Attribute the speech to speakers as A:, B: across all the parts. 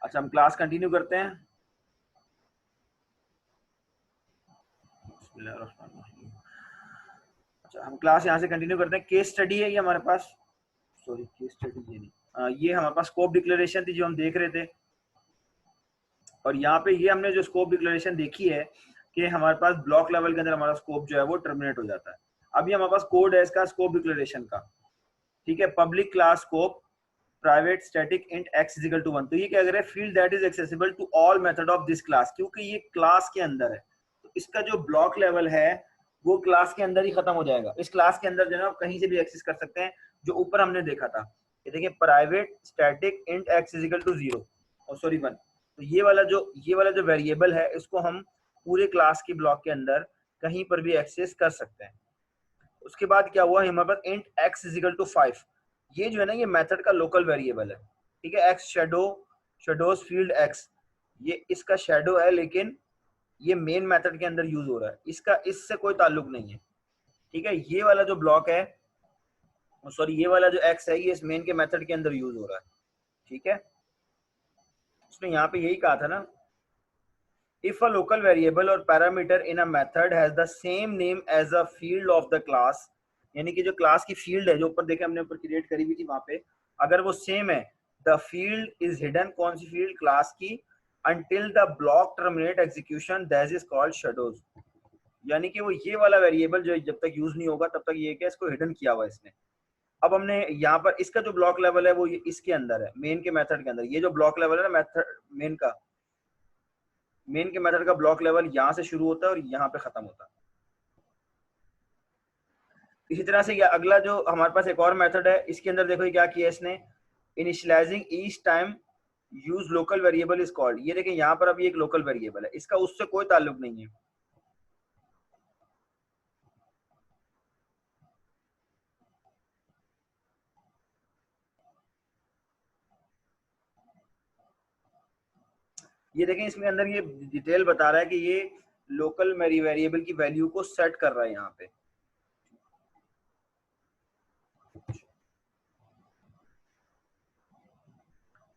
A: अच्छा हम class continue करते हैं। अच्छा हम क्लास यहाँ से कंटिन्यू करते हैं। केस स्टडी है ये हमारे पास, सॉरी केस स्टडी ये नहीं, ये हमारे पास स्कोप डिक्लेरेशन थी जो हम देख रहे थे। और यहाँ पे ये हमने जो स्कोप डिक्लेरेशन देखी है कि हमारे पास ब्लॉक लेवल के अंदर हमारा स्कोप जो है वो टर्मिनेट हो जाता है। अभी हमारे पास कोड है इसका स्कोप डिक्लेरेशन का, ठीक है। Public class scope private static int x is equal to 1। तो ये क्या कह रहे हैं, field that is accessible to all method of this class, क्योंकि ये क्लास के अंदर है तो इसका जो ब्लॉक लेवल है वो क्लास के अंदर ही खत्म हो जाएगा। इस क्लास के अंदर जो है आप कहीं से भी एक्सेस कर सकते हैं, जो ऊपर हमने देखा था। ये देखिए private static int x is equal to 0 और सॉरी 1। तो ये वाला जो वेरिएबल है इसको हम पूरे क्लास की ब्लॉक के अंदर कहीं पर भी एक्सेस कर सकते हैं। उसके बाद क्या हुआ, हमारे पास int x is equal to 5। ये जो है ना ये मेथड का लोकल वेरिएबल है, ठीक है। x शेडोज फील्ड x, ये इसका शेडो है लेकिन ये मेन मेथड के अंदर यूज हो रहा है, इसका इससे कोई ताल्लुक नहीं है, ठीक है। ये वाला जो ब्लॉक है, सॉरी ये वाला जो x है ये इस मेन के मेथड के अंदर यूज हो रहा है, ठीक है। उसने यहाँ पे यही कहा था ना, if a local variable or parameter in a method has the same name as a field of the class, यानी कि जो क्लास की फील्ड है जो ऊपर देखे हमने ऊपर क्रिएट करी हुई थी वहां पे, अगर वो सेम है, द फील्ड इज हिडन, कौन सी फील्ड, क्लास की, until the block terminate execution that is called shadows। यानी कि वो ये वाला वेरिएबल जो जब तक यूज नहीं होगा तब तक ये क्या इसको हिडन किया हुआ इसने। अब हमने यहाँ पर इसका जो ब्लॉक लेवल है वो इसके अंदर है, मेन के मेथड के अंदर। ये जो ब्लॉक लेवल है ना मेथड मेन के मेथड का ब्लॉक लेवल यहाँ से शुरू होता है और यहाँ पे खत्म होता है। इसी तरह से ये अगला जो हमारे पास एक और मेथड है, इसके अंदर देखो क्या किया इसने, initialising each time use local variable is called. ये देखें यहाँ पर अभी एक लोकल वेरिएबल है, इसका उससे कोई ताल्लुक नहीं है। ये देखें इसमें अंदर ये डिटेल बता रहा है कि ये लोकल वेरिएबल की वैल्यू को सेट कर रहा है यहाँ पे।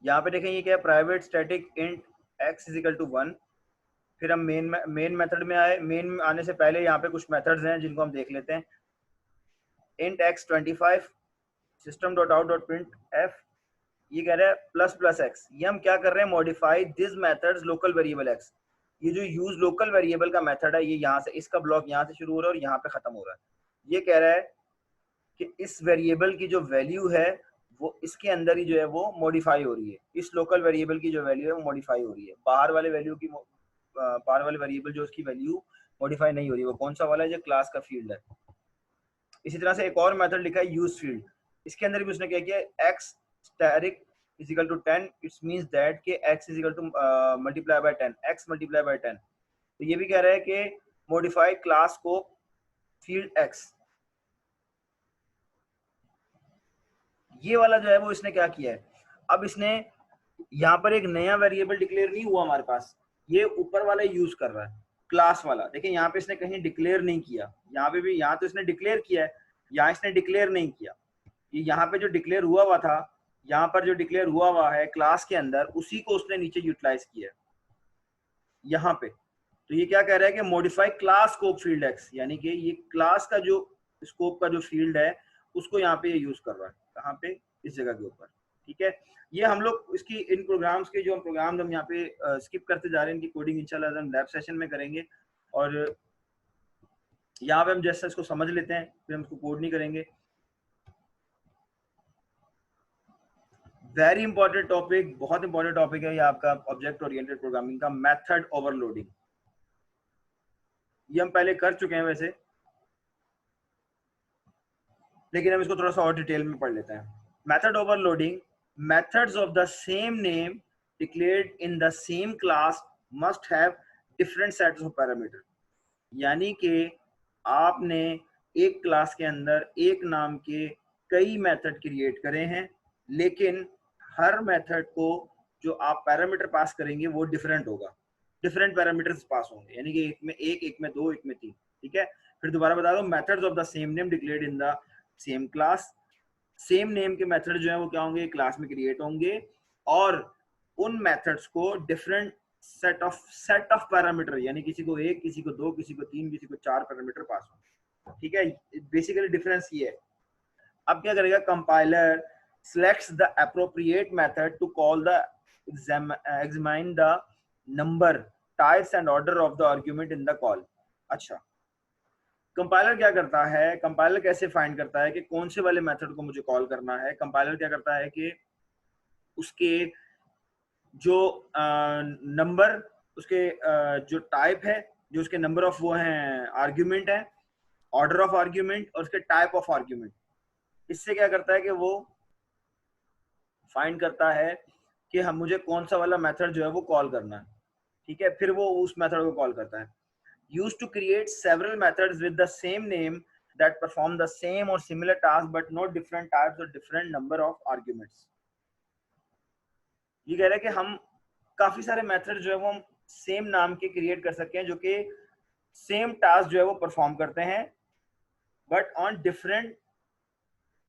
A: यहाँ पे देखें ये क्या है, private static int x is equal to 1। फिर हम मेन मेथड में आए, मेन में आने से पहले यहाँ पे कुछ मेथड्स हैं जिनको हम देख लेते हैं। Int x 25 system dot out dot print F, ये कह रहा है प्लस प्लस एक्स। ये हम क्या कर रहे हैं, modify this methods local variable x. ये जो यूज लोकल वेरिएबल का मेथड है ये यहाँ से, इसका ब्लॉक यहाँ से शुरू हो रहा है और यहाँ पे खत्म हो रहा है। ये कह रहा है कि इस वेरिएबल की जो वैल्यू है वो इसके अंदर ही जो है वो मॉडिफाई हो रही है। इस लोकल वेरिएबल की जो वैल्यू है वो मॉडिफाई हो रही है, बाहर वाले वेरिएबल जो उसकी वैल्यू मॉडिफाई नहीं हो रही है। वो कौन सा वाला है, जो क्लास का फील्ड है। इसी तरह से एक और मेथड लिखा है यूज फील्ड, इसके अंदर भी उसने क्या किया, x static is equal to 10, it's means that कि x is equal to multiply by 10, x multiply by 10। तो ये भी कह रहा है कि मॉडिफाई क्लास को फील्ड x। ये वाला जो है वो इसने क्या किया है, अब इसने यहाँ पर एक नया वेरिएबल डिक्लेयर नहीं हुआ हमारे पास, ये ऊपर वाला यूज कर रहा है क्लास वाला। देखिए यहाँ पे इसने कहीं डिक्लेयर नहीं किया, यहाँ पे भी, यहाँ तो इसने डिक्लेयर किया है, यहाँ इसने डिक्लेयर नहीं किया। ये यहाँ पे जो डिक्लेयर हुआ था, यहाँ पर जो डिक्लेयर हुआ है क्लास के अंदर, उसी को उसने नीचे यूटिलाइज किया यहाँ पे। तो ये क्या कह रहा है कि modify class scope field x, यानी कि ये क्लास का जो स्कोप का जो फील्ड है उसको यहाँ पे ये यूज कर रहा है, कहाँ पे, इस जगह के ऊपर, ठीक है। ये हम लोग इसकी इन प्रोग्राम्स के जो हम प्रोग्राम हम यहाँ पे स्किप करते जा रहे हैं, इनकी कोडिंग इंशाल्लाह हम लैब सेशन में करेंगे। और यहाँ पे हम जैसे इसको समझ लेते हैं, फिर हम इसको कोड नहीं करेंगे। वेरी इंपॉर्टेंट टॉपिक, बहुत इंपॉर्टेंट टॉपिक है ये आपका ऑब्जेक्ट ओरिएंटेड प्रोग्रामिंग का, मेथड ओवरलोडिंग। ये हम पहले कर चुके हैं वैसे, लेकिन हम इसको थोड़ा सा और डिटेल में पढ़ लेते हैं। Method overloading, methods of the same name declared in the same class must have different sets of parameter. यानी कि आपने एक क्लास के अंदर एक नाम के कई मेथड क्रिएट करे हैं, लेकिन हर मेथड को जो आप पैरामीटर पास करेंगे वो डिफरेंट होगा, डिफरेंट पैरामीटर्स पास होंगे, यानी कि एक में दो, एक में तीन, ठीक है। फिर दोबारा बता दो, methods of the same name declared in the same class, same name के मेथड जो है वो क्या होंगे, क्लास में क्रिएट होंगे, और उन मेथड्स को डिफरेंट सेट ऑफ पैरामीटर, यानी किसी को 1, किसी को 2, किसी को 3, किसी को 4 पैरामीटर पास हो। ठीक है, बेसिकली डिफरेंस ये है। अब क्या करेगा compiler, selects the appropriate method to call the examine the number, types and order of the argument in the call। अच्छा, कंपाइलर क्या करता है, कंपाइलर कैसे फाइंड करता है कि कौन से वाले मेथड को मुझे कॉल करना है। कंपाइलर क्या करता है कि उसके जो नंबर, उसके जो टाइप है, जो उसके नंबर ऑफ वो हैं आर्ग्यूमेंट है, ऑर्डर ऑफ आर्ग्यूमेंट और उसके टाइप ऑफ आर्ग्यूमेंट, इससे क्या करता है कि वो फाइंड करता है कि हम मुझे कौन सा वाला मेथड जो है वो कॉल करना है। ठीक है, फिर वो उस मेथड को कॉल करता है। Use to create several methods with the same name that perform the same और similar task but not different types और डिफरेंट नंबर ऑफ आर्ग्यूमेंट्स। ये कह रहा है कि हम काफी सारे मेथड जो है वो हम सेम नाम के क्रिएट कर सकते हैं जो कि सेम टास्क जो है वो परफॉर्म करते हैं बट ऑन डिफरेंट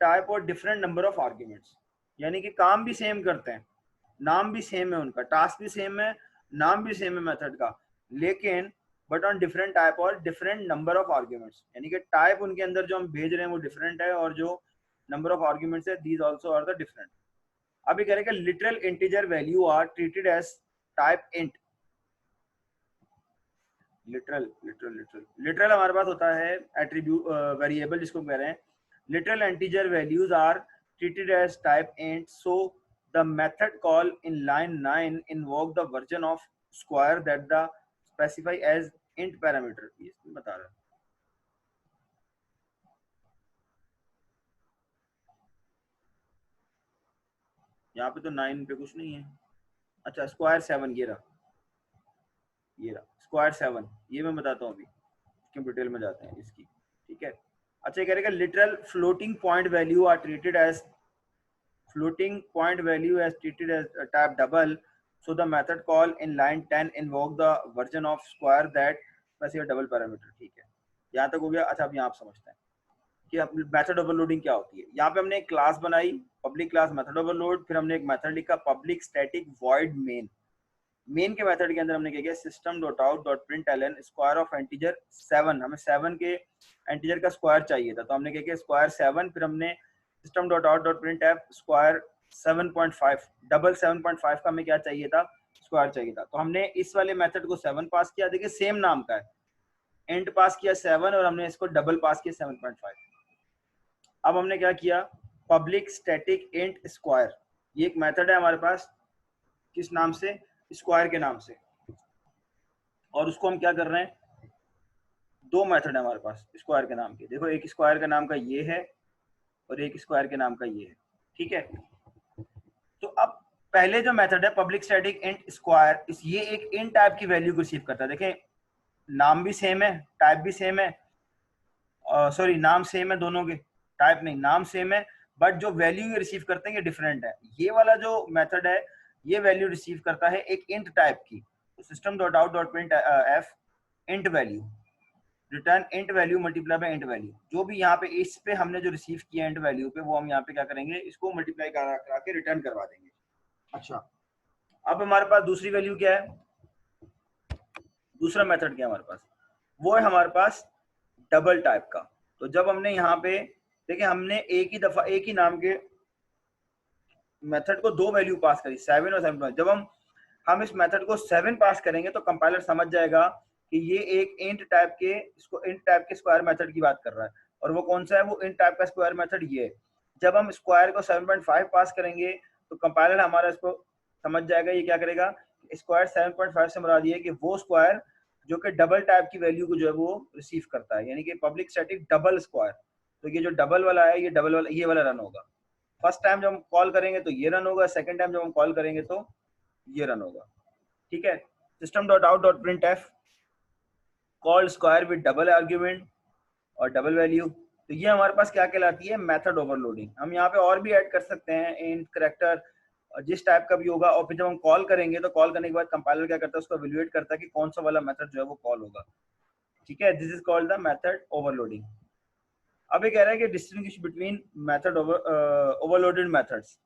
A: टाइप और डिफरेंट नंबर ऑफ आर्ग्यूमेंट्स, यानी कि काम भी सेम करते हैं, नाम भी सेम है उनका, टास्क भी सेम है, नाम भी सेम है मेथड का, लेकिन बट ऑन डिफरेंट टाइप और डिफरेंट नंबर ऑफ आर्ग्यूमेंट्स, यानी कि टाइप उनके अंदर जो हम भेज रहे हैं वो डिफरेंट है और जो नंबर ऑफ आर्ग्यूमेंट्स है these also are the different. अभी कह रहे हैं कि literal integer value are treated as type int. Literal हमारे पास होता है एट्रीब्यूट वेरिएबल जिसको कह रहे हैं। Literal integer values are treated as type int, so the method call in line 9 invoke the version of square that the specify as int parameter। ये बता रहा है। यहाँ पे तो 9 पे कुछ नहीं है। अच्छा, स्क्वायर 7 ये रहा स्क्वायर 7, ये मैं बताता हूँ अभी, इसकी डिटेल में जाते हैं इसकी। ठीक है, अच्छा, ये कह रहेगा literal floating point value are treated as floating point value as treated as a type double, so the method call in line 10 invoke the version of square that specify double parameter। ठीक है, यहाँ तक हो गया। अच्छा, अब यहाँ आप समझते हैं कि मेथड ओवरलोडिंग क्या होती है। यहाँ पे हमने एक क्लास बनाई, पब्लिक क्लास मेथड ओवरलोड, फिर हमने एक मेथड लिखा public static void main. Main के मेथड के अंदर हमने क्या किया, system dot out dot print L N square of integer 7, हमें 7 के एंटीजर का स्क्वायर चाहिए था, तो हमने क्या किया स्क्वायर 7, फिर हमने system dot out dot print F square 7.5, double 7.5 का हमें क्या चाहिए था, स्क्वायर चाहिए था। तो हमने इस वाले मेथड को 7 पास किया, देखिए सेम नाम का है, इंट पास किया 7 और हमने इसको डबल पास किया 7.5। अब हमने क्या किया, पब्लिक स्टैटिक इंट स्क्वायर, ये एक मेथड है हमारे पास, किस नाम से, स्क्वायर के नाम से, और उसको हम क्या कर रहे हैं, दो मेथड है हमारे पास स्क्वायर के नाम के। देखो, एक स्क्वायर का नाम का ये है और एक स्क्वायर के नाम का ये है। ठीक है, तो अब पहले जो मेथड है पब्लिक स्टैटिक इंट स्क्वायर, ये एक इंट टाइप की वैल्यू को रिसीव करता है। देखें, नाम भी सेम है, टाइप भी सेम है, सॉरी नाम सेम है दोनों के, टाइप नहीं, नाम सेम है, बट जो वैल्यू ये रिसीव करते हैं ये डिफरेंट है। ये वाला जो मेथड है ये वैल्यू रिसीव करता है एक इंट टाइप की, तो system dot out dot print F int value return int value multiply by int value. जो भी यहाँ पे इस पे हमने जो रिसीव किया इंट वैल्यू पे, वो हम यहाँ पे क्या करेंगे, इसको मल्टीप्लाई करा के रिटर्न करवा देंगे। अच्छा, अब हमारे पास दूसरी वैल्यू क्या है, दूसरा मेथड क्या है हमारे पास, वो है हमारे पास डबल टाइप का। तो जब हमने यहाँ पे देखिए, हमने एक ही दफा एक ही नाम के मेथड को दो वैल्यू पास करी, 7 और 7। जब हम इस मेथड को 7 पास करेंगे तो कंपाइलर समझ जाएगा कि ये एक इंट टाइप के, इसको इंट टाइप के स्क्वायर मेथड की बात कर रहा है, और वो कौन सा है, वो इंट टाइप का स्क्वायर मेथड ये है। जब हम स्क्वायर को 7.5 पास करेंगे तो कंपाइलर हमारा इसको समझ जाएगा, ये क्या करेगा, स्क्वायर 7.5 से मुराद ये है कि वो स्क्वायर जो कि डबल टाइप की वैल्यू को जो है वो रिसीव करता है, यानी कि पब्लिक स्टैटिक डबल स्क्वायर। तो ये जो डबल वाला है, ये डबल वाला, ये वाला रन होगा। फर्स्ट टाइम जब हम कॉल करेंगे तो ये रन होगा, सेकंड टाइम जब हम कॉल करेंगे तो ये रन होगा। ठीक है, system dot out dot print F call square with double argument और डबल वैल्यू। तो ये हमारे पास क्या कहलाती है, मेथड ओवरलोडिंग। हम यहाँ पे और भी ऐड कर सकते हैं इंट कैरेक्टर, जिस टाइप का भी होगा, और फिर जब हम कॉल करेंगे तो कॉल करने के बाद कंपाइलर क्या करता है, उसको इवैल्यूएट करता है कि कौन सा वाला मेथड जो है वो कॉल होगा। ठीक है, this is called the method overloading. अब ये कह रहा है कि distinguish between method overloaded methods.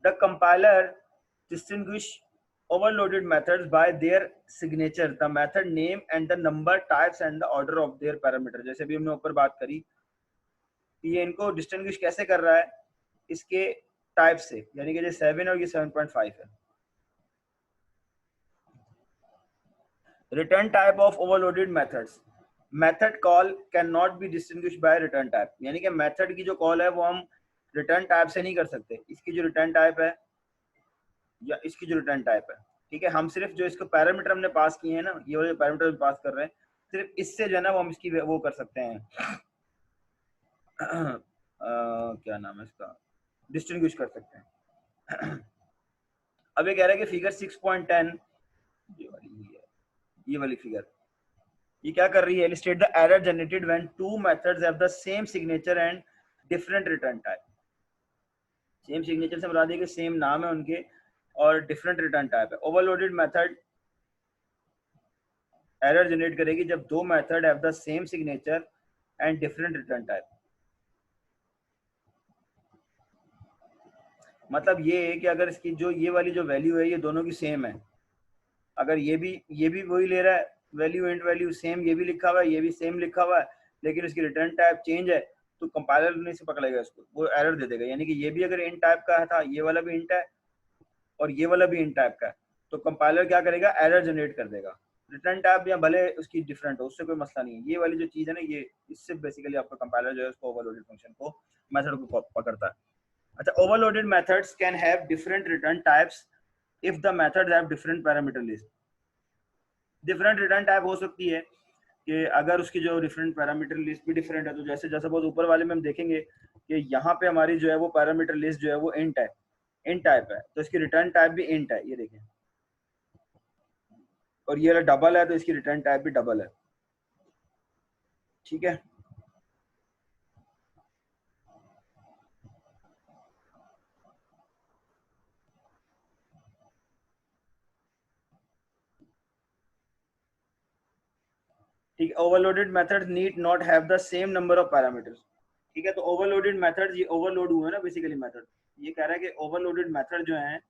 A: The compiler distinguish overloaded methods by their signature, the method name and the number, types and the order of their parameter। जैसे भी हमने ऊपर बात करी, ये इनको डिस्टिंग्विश कैसे कर रहा है, इसके टाइप से, यानी कि ये 7 और ये 7.5 है। Return type of overloaded methods, method call can not be distinguish by return type, यानी कि मेथड की जो कॉल है वो हम रिटर्न टाइप से नहीं कर सकते। इसकी जो रिटर्न टाइप है या इसकी जो रिटर्न टाइप है, ठीक है, हम सिर्फ जो इसको पैरामीटर हमने पास किए हैं ना, ये वाले पैरामीटर पास कर रहे हैं, सिर्फ इससे जो है ना वो हम इसकी वो कर सकते हैं क्या नाम है इसका, डिस्टिंग्विश कर सकते हैं। अब ये कह रहा है कि फिगर 6.10 ये वाली फिगर, ये क्या कर रही है, illustrate the error generated when two methods have the same signature and different return type. Same signature से बता दिया कि सेम नाम है उनके और डिफरेंट रिटर्न टाइप है। ओवरलोडेड मेथड एरर जनरेट करेगी जब दो method have the same signature and different return type. मतलब ये है कि अगर इसकी जो ये वाली जो वैल्यू है ये दोनों की सेम है, अगर ये भी वही ले रहा है वैल्यू, इंट वैल्यू सेम, ये भी लिखा हुआ है ये भी सेम लिखा हुआ है, लेकिन उसकी रिटर्न टाइप चेंज है, तो कंपाइलर नहीं से पकड़ेगा इसको, वो एरर दे देगा। यानी कि ये भी अगर इंट टाइप का था, ये वाला भी इंट है और ये वाला भी इंट टाइप का है, तो कंपाइलर क्या करेगा, एरर जनरेट कर देगा। रिटर्न टाइप या भले उसकी डिफरेंट हो, उससे कोई मसला नहीं है। ये वाली जो चीज है ना, ये इससे बेसिकली आपका कंपाइलर जो है उसको ओवरलोडेड फंक्शन को, मेथड को पकड़ता है। अच्छा, overloaded methods can have different return types if the methods have different parameter list. Different return type हो सकती है कि अगर उसकी जो डिफरेंट पैरामीटर लिस्ट भी डिफरेंट है, तो जैसे जैसे बहुत ऊपर वाले में हम देखेंगे कि यहाँ पे हमारी जो है वो पैरामीटर लिस्ट जो है वो इंट है, इंट टाइप है, तो इसकी रिटर्न टाइप भी इंट है, ये देखें, और ये डबल है तो इसकी रिटर्न टाइप भी डबल है। ठीक है, ठीक है। Overloaded methods need not have the same number of parameters. ठीक है, तो ओवरलोडेड मेथड्स, ये ओवरलोड हुए ना बेसिकली मेथड, ये कह रहा है कि ओवरलोडेड मेथड जो है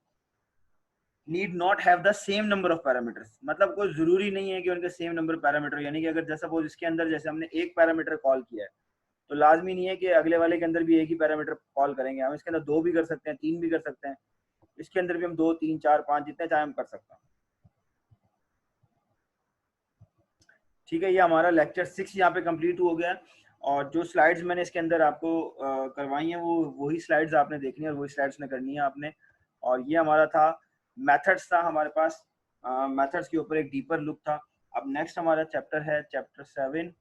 A: need not have the same number of parameters, मतलब कोई जरूरी नहीं है कि उनके सेम नंबर पैरामीटर, यानी कि अगर जैसा सपोज इसके अंदर जैसे हमने एक पैरामीटर कॉल किया है, तो लाजमी नहीं है कि अगले वाले के अंदर भी एक ही पैरामीटर कॉल करेंगे, हम इसके अंदर दो भी कर सकते हैं, तीन भी कर सकते हैं, इसके अंदर भी हम 2 3 4 5 जितने चाहे हम कर सकते हैं। ठीक है, ये हमारा लेक्चर 6 यहाँ पे कंप्लीट हो गया, और जो स्लाइड्स मैंने इसके अंदर आपको करवाई हैं वो वही स्लाइड्स आपने देखनी है और वही स्लाइड्स में करनी है आपने। और ये हमारा था मेथड्स था हमारे पास, मेथड्स के ऊपर एक डीपर लुक था। अब नेक्स्ट हमारा चैप्टर है चैप्टर 7।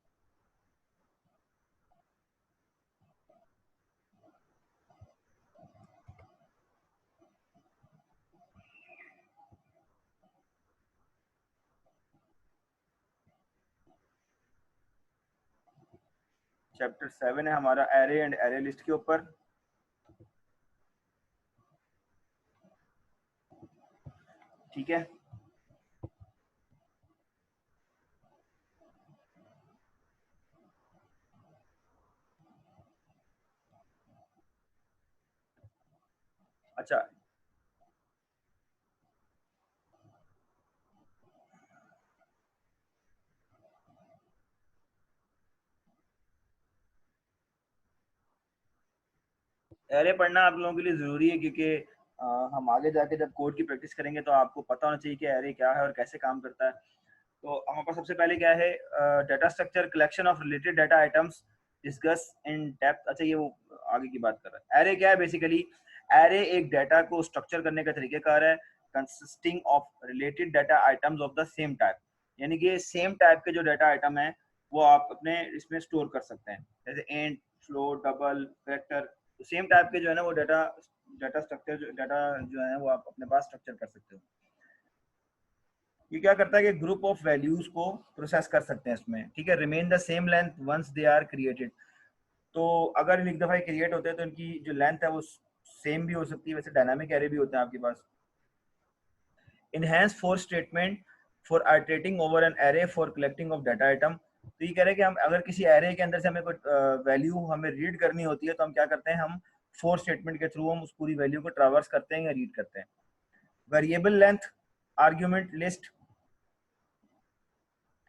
A: चैप्टर 7 है हमारा एरे एंड एरे लिस्ट के ऊपर। ठीक है, अच्छा एरे पढ़ना आप लोगों के लिए ज़रूरी है, क्योंकि हम आगे जाके जब कोड की प्रैक्टिस करेंगे तो आपको पता होना चाहिए कि एरे क्या है और कैसे काम करता है। तो हमारे पास सबसे पहले क्या है, data structure, collection of related data items, discuss in depth. अच्छा, ये वो आगे की बात कर रहा है। एरे क्या है बेसिकली, एरे एक डाटा को स्ट्रक्चर करने का तरीकेकार है, consisting of related data items of the same type, यानी कि सेम टाइप के जो डाटा आइटम है वो आप अपने इसमें स्टोर कर सकते हैं, जैसे इंट, फ्लोट, डबल, वेक्टर, तो सेम टाइप के जो है ना वो डाटा डाटा स्ट्रक्चर डाटा जो है वो आप अपने पास स्ट्रक्चर कर सकते हो। ये क्या करता है कि ग्रुप ऑफ वैल्यूज को प्रोसेस कर सकते हैं इसमें। ठीक है, remain the same length once they are created, तो अगर एक दफा क्रिएट होते हैं तो इनकी जो लेंथ है वो सेम भी हो सकती है। वैसे डायनामिक एरे भी होते हैं आपके पास। Enhanced for statement for iterating over an array for collecting of data item, तो ये कह रहे हैं कि हम अगर किसी एरे के अंदर से हमें कोई वैल्यू हमें रीड करनी होती है तो हम क्या करते हैं, हम फॉर स्टेटमेंट के थ्रू हम उस पूरी वैल्यू को ट्रावर्स करते हैं या रीड करते हैं। Variable length argument list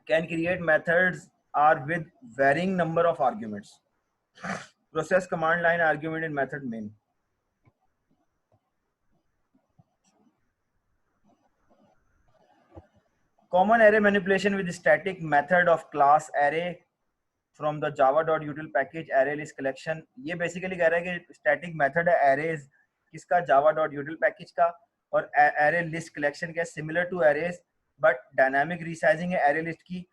A: can create methods are with varying number of arguments. Process command line argument in method main. Common array manipulation with static method of class array from the java.util package array list collection. ये basically कह रहा है कि static method है arrays किसका, java.util package का, और array list collection का similar to arrays but dynamic resizing है array list की.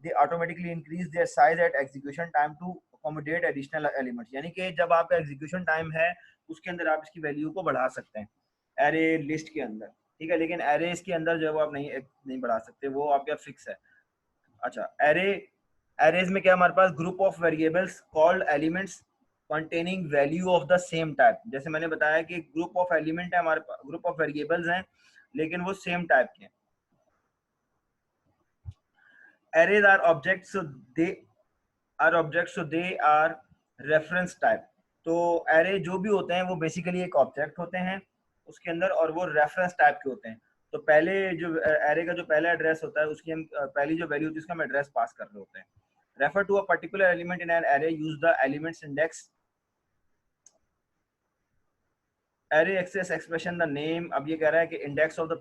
A: They automatically increase their size at execution time to accommodate additional elements. यानी कि जब आपका execution time है उसके अंदर आप इसकी value को बढ़ा सकते हैं array list के अंदर, ठीक है. लेकिन एरेज के अंदर जो है वो आप नहीं बढ़ा सकते, वो आपका फिक्स है. अच्छा, एरेज में क्या हमारे पास group of variables called elements containing value of the same type. जैसे मैंने बताया कि ग्रुप ऑफ एलिमेंट है हमारे पास, ग्रुप ऑफ वेरिएबल्स हैं लेकिन वो सेम टाइप के हैं. Arrays are objects so they are reference type. तो एरे जो भी होते हैं वो बेसिकली एक ऑब्जेक्ट होते हैं उसके अंदर और वो रेफरेंस टाइप के होते हैं. तो पहले जो एरे का जो पहला एड्रेस होता है उसकी हम पहली जो वैल्यू होती है उसका हम एड्रेस पास कर रहे होते हैं. Refer to a particular element in an array, use the element's index array access expression the name. अब ये कह रहा है कि index of the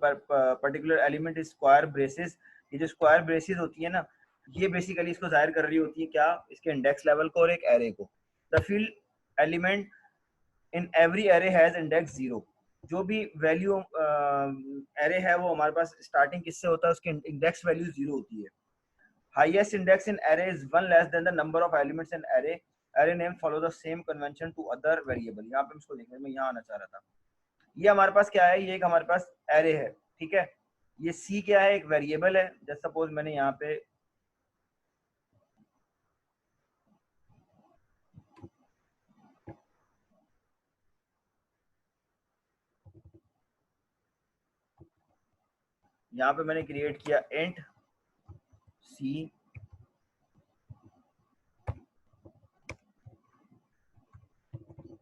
A: particular element is square braces. ये जो स्क्वायर ब्रेसेस होती है ना, ये बेसिकली इसको जाहिर कर रही होती है क्या, इसके इंडेक्स लेवल को और एक एरे को. The field element in every array has index 0. जो भी वैल्यू एरे है वो हमारे पास स्टार्टिंग किससे होता है, उसकी इंडेक्स वैल्यू 0 होती है. Highest index in array is 1 less than the number of elements in array. Array name follow the same convention to other variable. यहाँ पे इसको देखने में यहाँ आना चाह रहा था. ये हमारे पास क्या है, ये एक हमारे पास एरे है, ठीक है. ये सी क्या है, एक वेरिएबल है. जैसे सपोज मैंने यहाँ पे मैंने क्रिएट किया इंट सी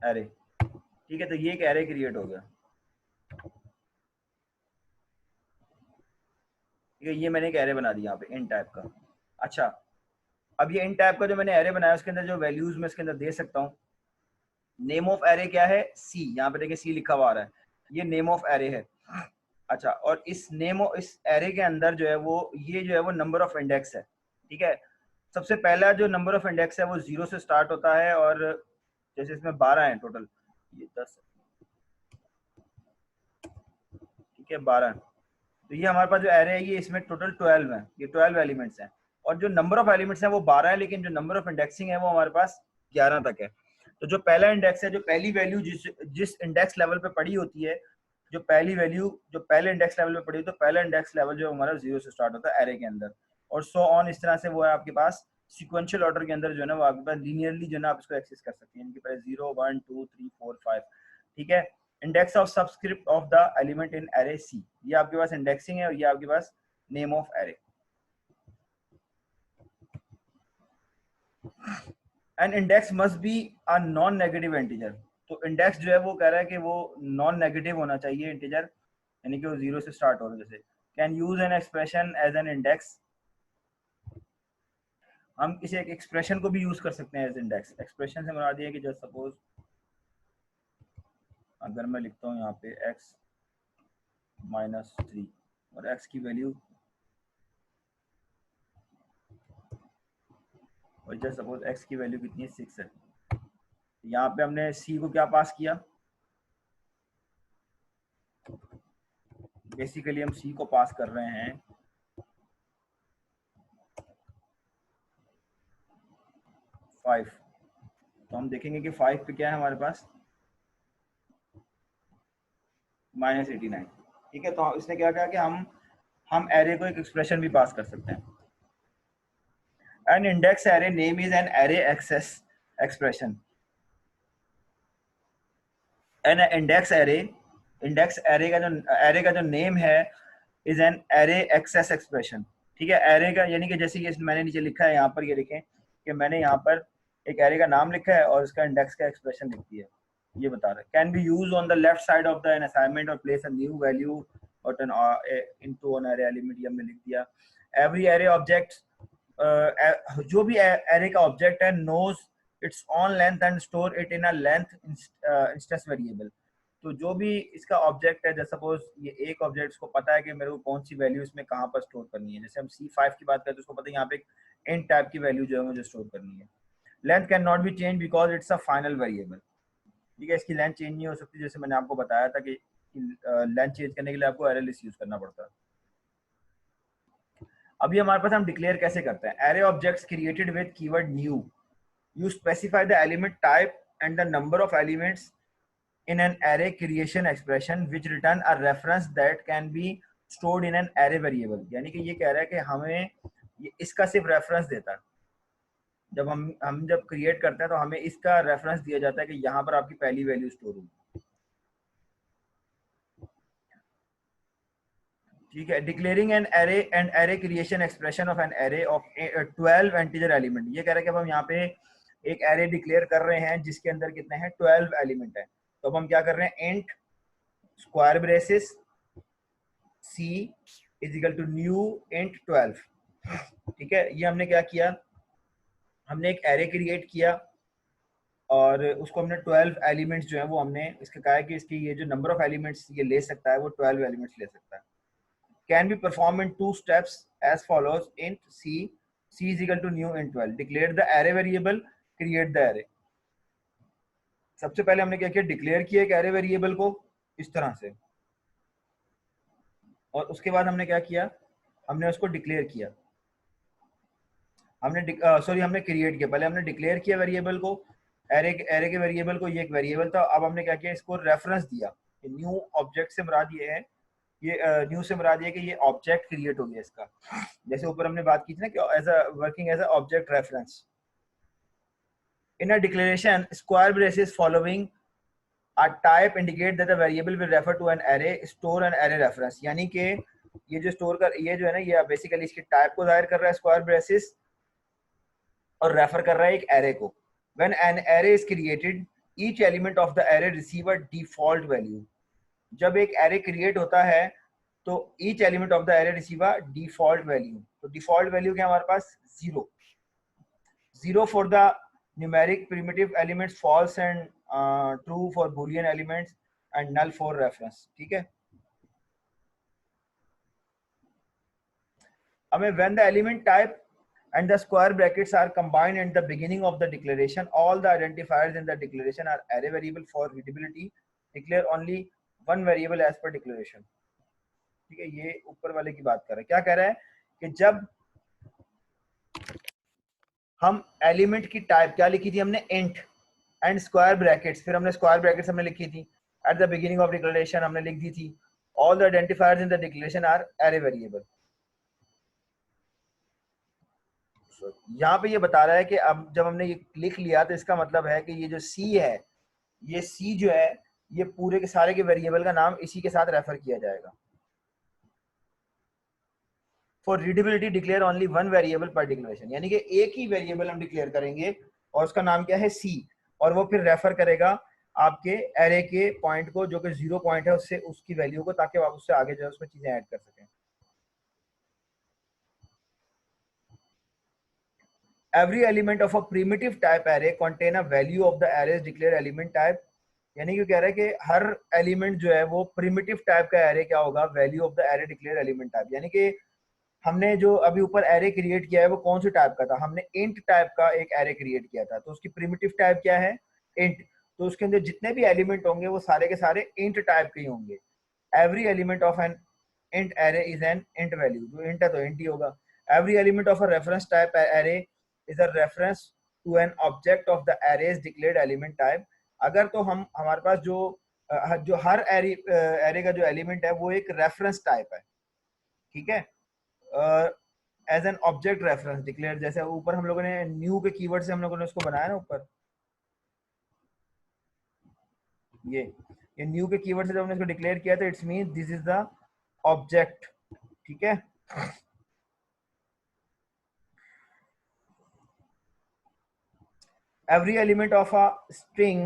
A: एरे, ठीक है. तो ये एक एरे क्रिएट हो गया, ठीक है. ये मैंने एक एरे बना दिया यहाँ पे इन टाइप का. अच्छा, अब ये इन टाइप का जो मैंने एरे बनाया उसके अंदर जो वैल्यूज मैं इसके अंदर दे सकता हूँ. नेम ऑफ एरे क्या है, सी. यहाँ पे देखिए सी लिखा हुआ आ रहा है, ये नेम ऑफ एरे है. अच्छा, और इस एरे के अंदर जो है वो ये जो है वो नंबर ऑफ इंडेक्स है, ठीक है. सबसे पहला जो नंबर ऑफ इंडेक्स है वो 0 से स्टार्ट होता है और जैसे इसमें 12 है टोटल, ये 10, ठीक है, 12. तो ये हमारे पास जो एरे है ये इसमें टोटल 12 है, ये 12 एलिमेंट्स हैं. और जो नंबर ऑफ एलिमेंट्स हैं वो 12 है, लेकिन जो नंबर ऑफ इंडेक्सिंग है वो हमारे पास 11 तक है. तो जो पहला इंडेक्स है, जो पहली वैल्यू जिस इंडेक्स लेवल पे पड़ी होती है, जो पहली वैल्यू जो पहले इंडेक्स लेवल पे पड़ी, तो पहला इंडेक्स लेवल जो हमारा 0 से स्टार्ट होता है एरे के अंदर, और सो ऑन. इस तरह से वो है आपके पास सिक्वेंशियल ऑर्डर के अंदर जो है ना वो आपके पास लीनियरली जो है ना आप इसको एक्सेस कर सकते हैं. इनके पास 0 1 2 3 4 5, ठीक है. Index of subscript of the element in array c, ये आपके पास इंडेक्सिंग है और ये आपके पास name of array. And index must be a non negative integer. तो इंडेक्स जो है वो कह रहा है कि वो नॉन नेगेटिव होना चाहिए इंटीजर, यानी कि वो 0 से स्टार्ट हो रहा है. जैसे can use an expression as an index. हम किसी एक एक्सप्रेशन को भी यूज कर सकते हैं एज इंडेक्स. एक्सप्रेशन से बना दिया कि जस्ट सपोज अगर मैं लिखता हूँ यहाँ पे x -3 और x की वैल्यू, और जस्ट सपोज x की वैल्यू कितनी है, 6 है. यहाँ पे हमने c को क्या पास किया, बेसिकली हम c को पास कर रहे हैं 5. तो हम देखेंगे कि 5 पे क्या है हमारे पास, -89, ठीक है. तो इसने क्या कहा कि हम एरे को एक एक्सप्रेशन भी पास कर सकते हैं. An index array name is an array access expression. An index array का जो नेम है is an array access expression, ठीक है. एरे का यानी कि जैसे कि मैंने नीचे लिखा है यहाँ पर, ये लिखें कि मैंने यहाँ पर एक एरे का नाम लिखा है और उसका इंडेक्स का एक्सप्रेशन लिख दिया है, ये बता रहा है. Can be use on the left side of the an assignment और प्लेस अ न्यू वैल्यू और इनटू एन एरे एलिमेंट, ये हमने लिख दिया। एवरी एरे ऑब्जेक्ट, जो भी एरे का ऑब्जेक्ट है knows its own length and store it in a length instance variable. तो जो भी इसका ऑब्जेक्ट है, जैसे सपोज ये एक ऑब्जेक्ट को पता है कि मेरे को कौन सी वैल्यू इसमें कहाँ पर स्टोर करनी है। जैसे हम C5 की बात करें तो उसको पता है यहाँ पे एक int टाइप की वैल्यू जो है मुझे स्टोर करनी है। Length can not B change because it's a final variable. ठीक है, इसकी लेंथ चेंज नहीं हो सकती, जैसे मैंने आपको बताया था कि लेंथ चेंज करने के लिए आपको एरे लिस्ट यूज करना पड़ता है। अभी हमारे पास हम डिक्लेयर कैसे करते हैं, array objects created with keyword new, you specify the element type and the number of elements in an array creation expression which return a reference that can be stored in an array variable। यानी कि ये कह रहा है कि हमें ये इसका सिर्फ रेफरेंस देता है। जब हम जब क्रिएट करते हैं तो हमें इसका रेफरेंस दिया जाता है कि यहाँ पर आपकी पहली वैल्यू स्टोर होगी। ठीक है, declaring an array and array creation expression of an array of 12 integer element. ये कह रहा है कि अब हम यहाँ पे एक एरे डिक्लेयर कर रहे हैं जिसके अंदर कितने हैं, 12 एलिमेंट है। तो अब हम क्या कर रहे हैं, int square braces c is equal to new int 12। ठीक है, ये हमने क्या किया, हमने एक एरे क्रिएट किया और उसको हमने 12 एलिमेंट्स जो है वो हमने इसका कहा है कि इसकी ये जो नंबर ऑफ एलिमेंट्स ये ले सकता है वो 12 एलिमेंट्स ले सकता है। Can be performed in 2 steps as follows: int c is equal to new int 12, declare the array variable, create the array। सबसे पहले हमने क्या किया, डिक्लेयर किया एक एरे वेरिएबल को इस तरह से, और उसके बाद हमने क्या किया, हमने उसको डिक्लेयर किया, हमने क्रिएट किया। पहले हमने डिक्लेयर किया वेरिएबल को, एरे के वेरिएबल को, ये एक वेरिएबल था। अब हमने क्या किया, इसको रेफरेंस दिया। न्यू ऑब्जेक्ट से मुराद ये है, ये न्यू से मुराद ये कि ये ऑब्जेक्ट क्रिएट हो गया इसका, जैसे ऊपर हमने बात की थी ना कि as a working as a object reference. In a declaration square braces following a type indicate that the variable will refer to an array, store an array reference. यानी कि ये जो स्टोर कर, ये जो है ना, ये बेसिकली इसकी टाइप को जाहिर कर रहा है स्क्वायर ब्रेसेस, और रेफर कर रहा है एक एरे को। When an array is created each element of the array receive a default value. जब एक एरे क्रिएट होता है तो each element of the array receive a default value. तो डिफॉल्ट वैल्यू क्या हमारे पास, 0 for the numeric primitive elements, false and true for boolean elements, and null for reference. ठीक है, अब when the element type and the square brackets are combined at the beginning of the declaration, all the identifiers in the declaration are array variable for readability, declare only one variable as per declaration। ठीक है, ये ऊपर वाले की बात कर रहा है। क्या कह रहा है कि जब हम एलिमेंट की टाइप क्या लिखी थी हमने, इंट एंड स्क्वायर ब्रैकेट्स, फिर हमने स्क्वायर ब्रैकेट्स हमने लिखी थी at the beginning of declaration, हमने लिख दी थी all the identifiers in the declaration are array variable. यहाँ पे ये बता रहा है कि अब जब हमने ये लिख लिया तो इसका मतलब है कि ये जो सी है, ये सी जो है, ये पूरे के सारे के वेरिएबल का नाम इसी के साथ रेफर किया जाएगा। For readability declare only one variable पर डिक्लेरेशन, यानी कि एक ही वेरिएबल हम डिक्लेयर करेंगे और उसका नाम क्या है, सी, और वो फिर रेफर करेगा आपके एरे के पॉइंट को जो कि 0 पॉइंट है, उससे उसकी वैल्यू को, ताकि आप उससे आगे जो है उसमें चीजें ऐड कर सकें। Every element of a primitive type array contain a value of the array's declared element type। यानी कि कह रहा है कि हर एलिमेंट जो है वो प्रिमिटिव टाइप का एरे क्या होगा, value of the array declared element type. यानी कि हमने जो अभी ऊपर एरे क्रिएट किया है वो कौन से टाइप का था, हमने इंट टाइप का एक एरे क्रिएट किया था, तो उसकी प्रिमिटिव टाइप क्या है, इंट। तो उसके अंदर जितने भी एलिमेंट होंगे वो सारे के सारे इंट टाइप के ही होंगे। Every element of an int array is an int value, जो इंट है तो इंट ही होगा। Every element of a reference type array is a reference to an object of the array's declared element type. अगर तो हम हमारे पास जो हर एरे का जो एलिमेंट है वो एक रेफरेंस टाइप है। ठीक है, as an object reference declare, जैसे ऊपर हम लोगों ने न्यू के कीवर्ड से हम लोगों ने उसको बनाया ना ऊपर, ये न्यू के कीवर्ड से जब हमने इसको डिक्लेयर किया तो it's mean this is the object. ठीक है, every element of a string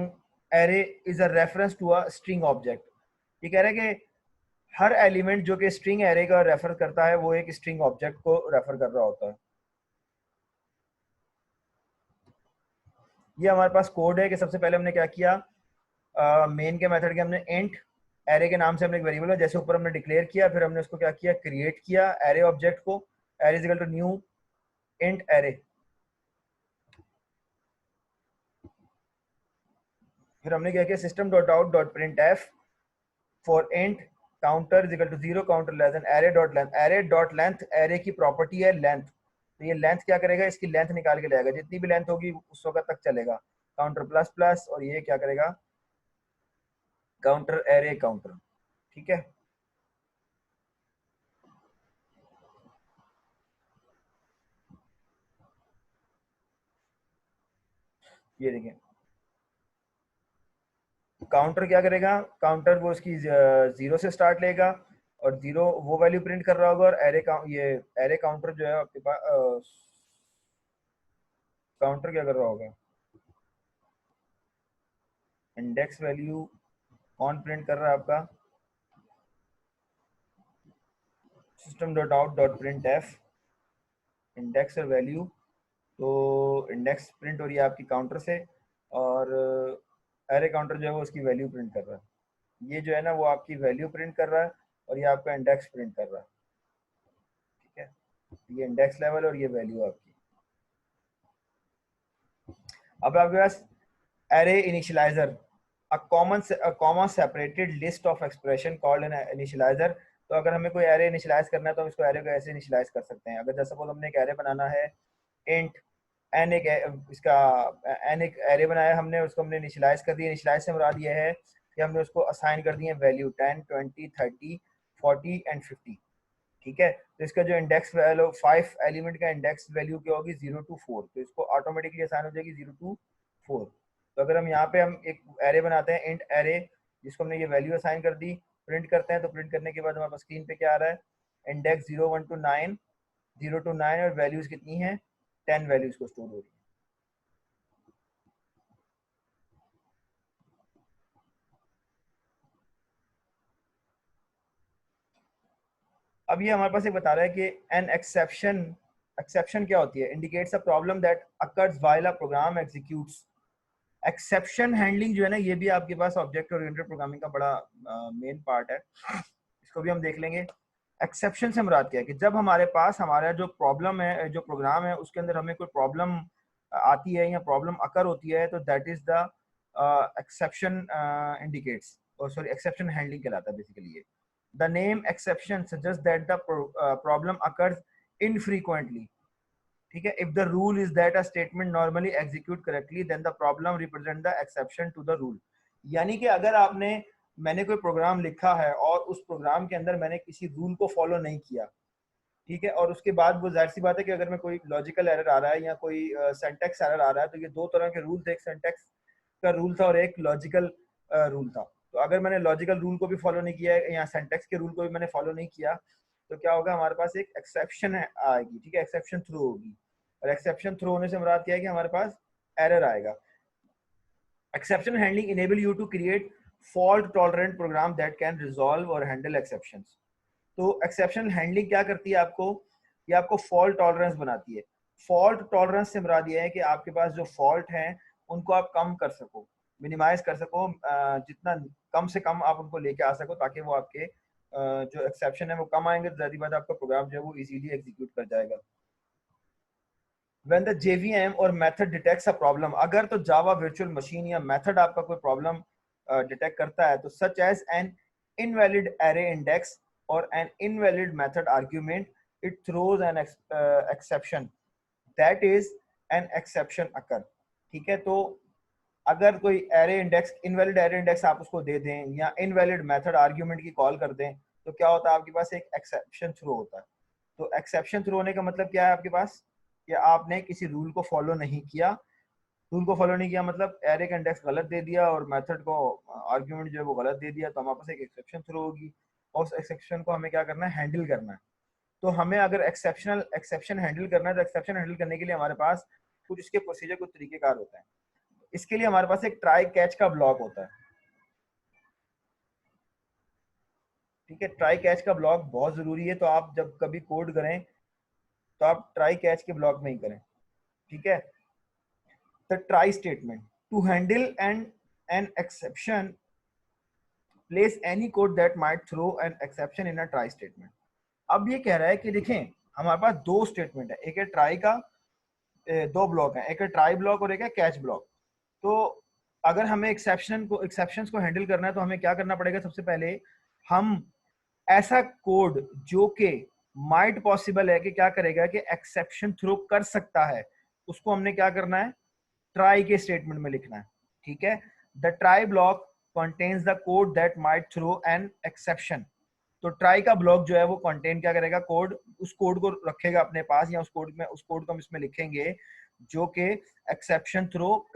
A: array is a reference to a string object। ये कह रहा है कि हर एलिमेंट जो कि स्ट्रिंग एरे का रेफर करता है वो एक स्ट्रिंग ऑब्जेक्ट को रेफर कर रहा होता है। ये हमारे पास कोड है कि सबसे पहले हमने क्या किया, मेन के मेथड के हमने इंट एरे के नाम से हमने एक वेरिएबल है जैसे ऊपर हमने डिक्लेयर किया, फिर हमने उसको क्या किया, क्रिएट किया एरे ऑब्जेक्ट को, array is equal to new int array. फिर हमने क्या किया, system dot out dot print f for int counter is equal to 0 counter less than array dot length. Array dot length array की property है length, तो ये length क्या करेगा, इसकी लेंथ निकाल के लाएगा, जितनी भी लेंथ होगी उस वक्त तक चलेगा काउंटर प्लस प्लस, और ये क्या करेगा, काउंटर एरे काउंटर। ठीक है, ये देखिए काउंटर क्या करेगा, काउंटर वो उसकी 0 से स्टार्ट लेगा और 0 वो वैल्यू प्रिंट कर रहा होगा, और एरे ये एरे काउंटर जो है आपके पास, काउंटर क्या कर रहा होगा, इंडेक्स वैल्यू कौन प्रिंट कर रहा है आपका, system dot out dot print F index और वैल्यू, तो इंडेक्स प्रिंट हो रही है आपकी काउंटर से, और एरे काउंटर जो है वो उसकी वैल्यू प्रिंट कर रहा है। ये जो है ना वो आपकी वैल्यू प्रिंट कर रहा है और ये आपका इंडेक्स प्रिंट कर रहा है। ठीक है, ये इंडेक्स लेवल और ये वैल्यू आपकी। अब आपके पास array initializer, a comma separated list of expression called an initializer। तो अगर हमें कोई एरे इनिशियलाइज करना है तो हम इसको एरे को ऐसे इनिशियलाइज कर सकते हैं। अगर जैसे सपोज हमने एक एरे बनाना है, इंट एन, एक इसका एन एक एरे बनाया हमने, उसको हमने इनिशियलाइज कर दिया। इनिशियलाइज से मुराद ये है कि हमने उसको असाइन कर दिए वैल्यू 10, 20, 30, 40 एंड 50। ठीक है, तो इसका जो इंडेक्स वैल्यू 5 एलिमेंट का इंडेक्स वैल्यू क्या होगी, 0 to 4, तो इसको ऑटोमेटिकली असाइन हो जाएगी 0 to 4। तो अगर हम यहाँ पे हम एक एरे बनाते हैं इंट एरे, जिसको हमने ये वैल्यू असाइन कर दी, प्रिंट करते हैं, तो प्रिंट करने के बाद हमारे पास स्क्रीन पे क्या आ रहा है, इंडेक्स 0 1 to 9, 0 to 9, और वैल्यूज कितनी है, 10 वैल्यूज को स्टोर हो रही है। अब ये हमारे पास एक बता रहा है कि एन एक्सेप्शन, एक्सेप्शन क्या होती है, indicates a problem that occurs while a program executes. Exception handling जो है ना, ये भी आपके पास ऑब्जेक्ट ओरिएंटेड प्रोग्रामिंग का बड़ा मेन पार्ट है, इसको भी हम देख लेंगे। एक्सेप्शन से मुराद क्या है कि जब हमारे पास हमारा जो प्रॉब्लम है, जो प्रोग्राम है, उसके अंदर हमें कोई प्रॉब्लम आती है या प्रॉब्लम अकर होती है, तो that is the exception indicates, और सॉरी एक्सेप्शन हैंडलिंग कहलाता है बेसिकली ये। The name exception suggest that the problem occurs infrequently. ठीक है, if the rule is that a statement normally execute correctly then the problem represent the exception to the rule. यानी कि अगर आपने, मैंने कोई प्रोग्राम लिखा है और उस प्रोग्राम के अंदर मैंने किसी रूल को फॉलो नहीं किया, ठीक है, और उसके बाद वो जाहिर सी बात है कि अगर मैं कोई लॉजिकल एरर आ रहा है या कोई सिंटैक्स एरर आ रहा है, तो ये दो तरह के रूल थे, एक सिंटैक्स का रूल था और एक लॉजिकल रूल था। तो अगर मैंने लॉजिकल रूल को भी फॉलो नहीं किया है या सिंटैक्स के रूल को भी मैंने फॉलो नहीं किया, तो क्या होगा, हमारे पास एक एक्सेप्शन आएगी। ठीक है, एक्सेप्शन थ्रो होगी, और एक्सेप्शन थ्रो होने से मुराद क्या है कि हमारे पास एरर आएगा। Exception handling enable you to create fault tolerant program that can resolve और हैंडल एक्सेप्शंस। तो एक्सेप्शन हैंडलिंग क्या करती है आपको, ये आपको फॉल्ट टॉलरेंस बनाती है। फॉल्ट टॉलरेंस से मुराद ये है कि आपके पास जो फॉल्ट हैं उनको आप कम कर सको, मिनिमाइज कर सको, जितना कम से कम आप उनको लेके आ सको, ताकि वो आपके जो एक्सेप्शन है वो कम आएंगे, तो ज़ाहिर बात है आपका प्रोग्राम जो है वो इजीली एग्जीक्यूट कर जाएगा। When the JVM और मेथड डिटेक्ट्स अ प्रॉब्लम, अगर तो जावा वर्चुअल मशीन या मेथड आपका कोई प्रॉब्लम डिटेक्ट करता है, तो such as an invalid array index और an invalid method argument, it throws an exception that is an exception occur. ठीक है, तो अगर कोई array index, invalid array index आप उसको दे दें या इनवैलिड मेथड आर्ग्यूमेंट की कॉल कर दें, तो क्या होता है, आपके पास एक एक्सेप्शन थ्रो होता है। तो एक्सेप्शन थ्रो होने का मतलब क्या है आपके पास, कि आपने किसी रूल को फॉलो नहीं किया। रूल को फॉलो नहीं किया मतलब एरे का इंडेक्स गलत दे दिया और मेथड को आर्ग्यूमेंट जो है वो गलत दे दिया, तो हमारे पास एक एक्सेप्शन थ्रो होगी, और उस एक्सेप्शन को हमें क्या करना है, हैंडल करना है। तो हमें अगर एक्सेप्शन हैंडल करना है, तो एक्सेप्शन हैंडल करने के लिए हमारे पास कुछ इसके प्रोसीजर, कुछ तरीकेकार होते हैं। इसके लिए हमारे पास एक ट्राई कैच का ब्लॉक होता है। ठीक है, ट्राई कैच का ब्लॉक बहुत जरूरी है, तो आप जब कभी कोड करें तो आप ट्राई कैच के ब्लॉक में ही करें। ठीक है, the try statement to handle an exception place any code that might throw an exception in a try statement. अब ये कह रहा है कि देखें हमारे पास दो स्टेटमेंट है, एक है ट्राई का, दो ब्लॉक है, एक है ट्राई ब्लॉक और एक है कैच ब्लॉक। तो अगर हमें एक्सेप्शंस को हैंडल करना है तो हमें क्या करना पड़ेगा, सबसे पहले हम ऐसा कोड जो कि माइट पॉसिबल है कि क्या करेगा कि एक्सेप्शन थ्रो कर सकता है, उसको हमने क्या करना है, ट्राई के स्टेटमेंट में लिखना है। ठीक है, the try block contains the code that might throw an exception. तो ट्राई का ब्लॉक जो है वो कंटेन क्या करेगा, कोड, उस कोड को रखेगा अपने पास, या उस कोड को हम इसमें लिखेंगे जो कि एक्सेप्शन थ्रो